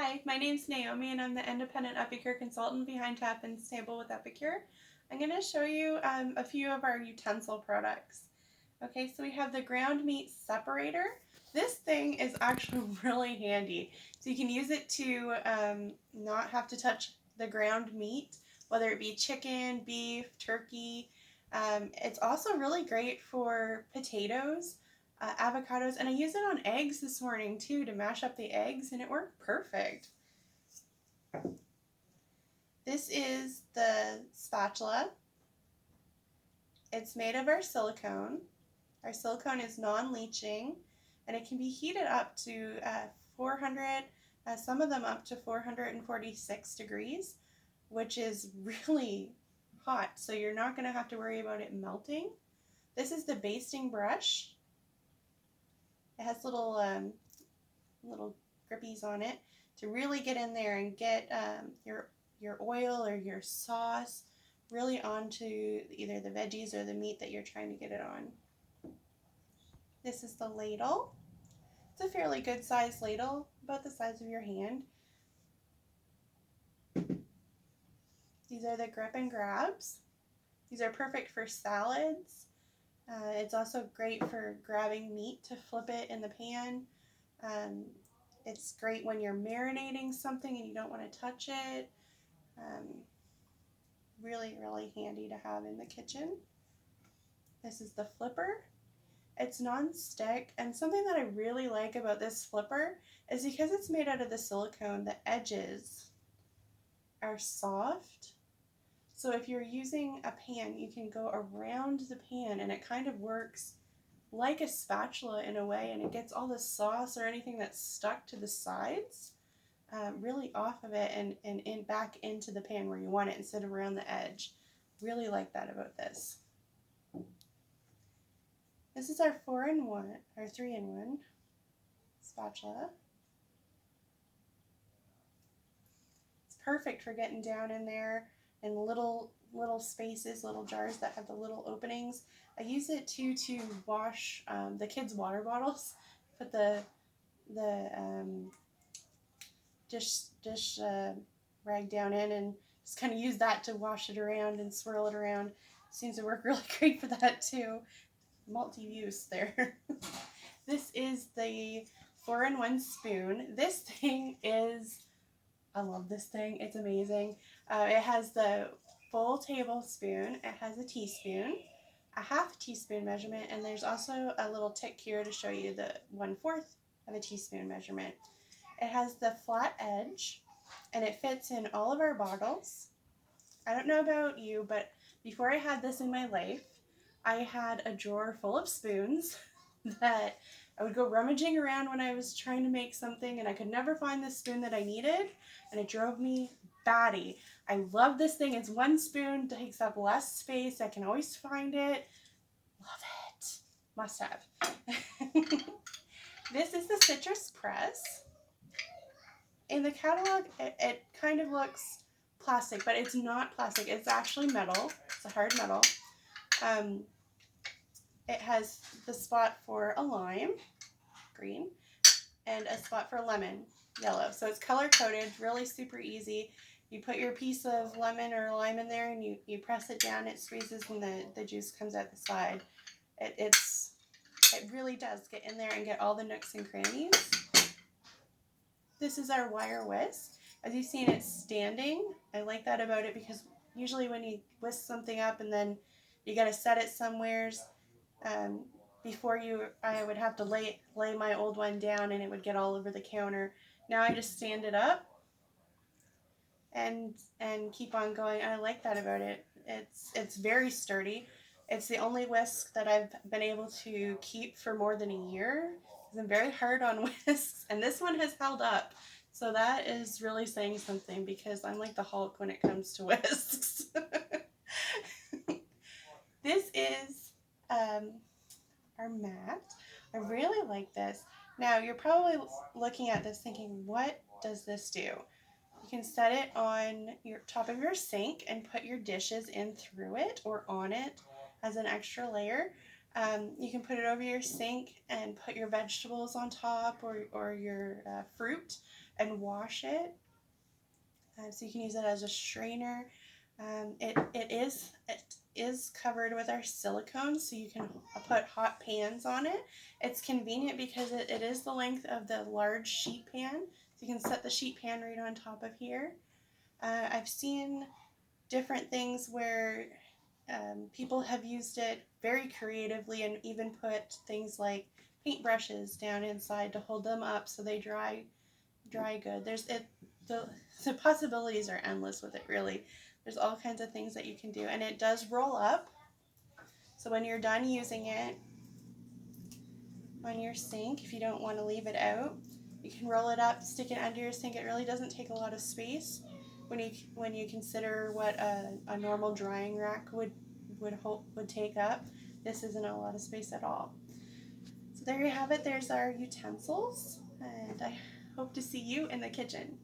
Hi, my name's Naomi and I'm the independent Epicure consultant behind Tappan's Table with Epicure. I'm going to show you a few of our utensil products. Okay, so we have the ground meat separator. This thing is actually really handy. So you can use it to not have to touch the ground meat, whether it be chicken, beef, turkey. It's also really great for potatoes, avocados, and I used it on eggs this morning too to mash up the eggs, and it worked perfect. This is the spatula. It's made of our silicone. Our silicone is non-leaching, and it can be heated up to 400, some of them up to 446 degrees, which is really hot, so you're not going to have to worry about it melting. This is the basting brush. It has little grippies on it to really get in there and get your oil or your sauce really onto either the veggies or the meat that you're trying to get it on. This is the ladle. It's a fairly good sized ladle, about the size of your hand. These are the grip and grabs. These are perfect for salads. It's also great for grabbing meat to flip it in the pan. It's great when you're marinating something and you don't want to touch it. Really, really handy to have in the kitchen. This is the flipper. It's non-stick, and something that I really like about this flipper is because it's made out of the silicone, the edges are soft. So if you're using a pan, you can go around the pan and it kind of works like a spatula in a way, and it gets all the sauce or anything that's stuck to the sides really off of it and back into the pan where you want it instead of around the edge. Really like that about this. This is our 4-in-1 or 3-in-1 spatula. It's perfect for getting down in there in little spaces, little jars that have the little openings. I use it too to wash the kids' water bottles. Put the dish rag down in and just kind of use that to wash it around and swirl it around. Seems to work really great for that too. Multi-use there. This is the 4-in-1 spoon. This thing is, I love this thing. It's amazing. It has the full tablespoon. It has a teaspoon, a half teaspoon measurement, and there's also a little tick here to show you the 1/4 of a teaspoon measurement. It has the flat edge, and it fits in all of our bottles. I don't know about you, but before I had this in my life, I had a drawer full of spoons that I would go rummaging around when I was trying to make something, and I could never find the spoon that I needed, and it drove me batty. I love this thing. It's one spoon, takes up less space. I can always find it. Love it. Must have. This is the citrus press. In the catalog, it kind of looks plastic, but it's not plastic. It's actually metal. It's a hard metal. It has the spot for a lime, green, and a spot for lemon, yellow. So it's color coded, really super easy. You put your piece of lemon or lime in there and you press it down, it squeezes and the juice comes out the side. It really does get in there and get all the nooks and crannies. This is our wire whisk. As you've seen, it's standing. I like that about it because usually when you whisk something up and then you got to set it somewheres, before I would have to lay my old one down and it would get all over the counter. Now I just stand it up and keep on going. I like that about it. It's very sturdy. It's the only whisk that I've been able to keep for more than a year. I'm very hard on whisks, and this one has held up. So that is really saying something because I'm like the Hulk when it comes to whisks. This is our mat. I really like this. Now you're probably looking at this thinking, what does this do? You can set it on your top of your sink and put your dishes in through it or on it as an extra layer. You can put it over your sink and put your vegetables on top, or your fruit, and wash it. So you can use it as a strainer. It is covered with our silicone, so you can put hot pans on it. It's convenient because it is the length of the large sheet pan, so you can set the sheet pan right on top of here. I've seen different things where people have used it very creatively and even put things like paintbrushes down inside to hold them up so they dry good. The possibilities are endless with it, really. There's all kinds of things that you can do, and it does roll up. So when you're done using it on your sink, if you don't want to leave it out, you can roll it up, stick it under your sink. It really doesn't take a lot of space when you consider what a normal drying rack would take up. This isn't a lot of space at all. So there you have it. There's our utensils, and I hope to see you in the kitchen.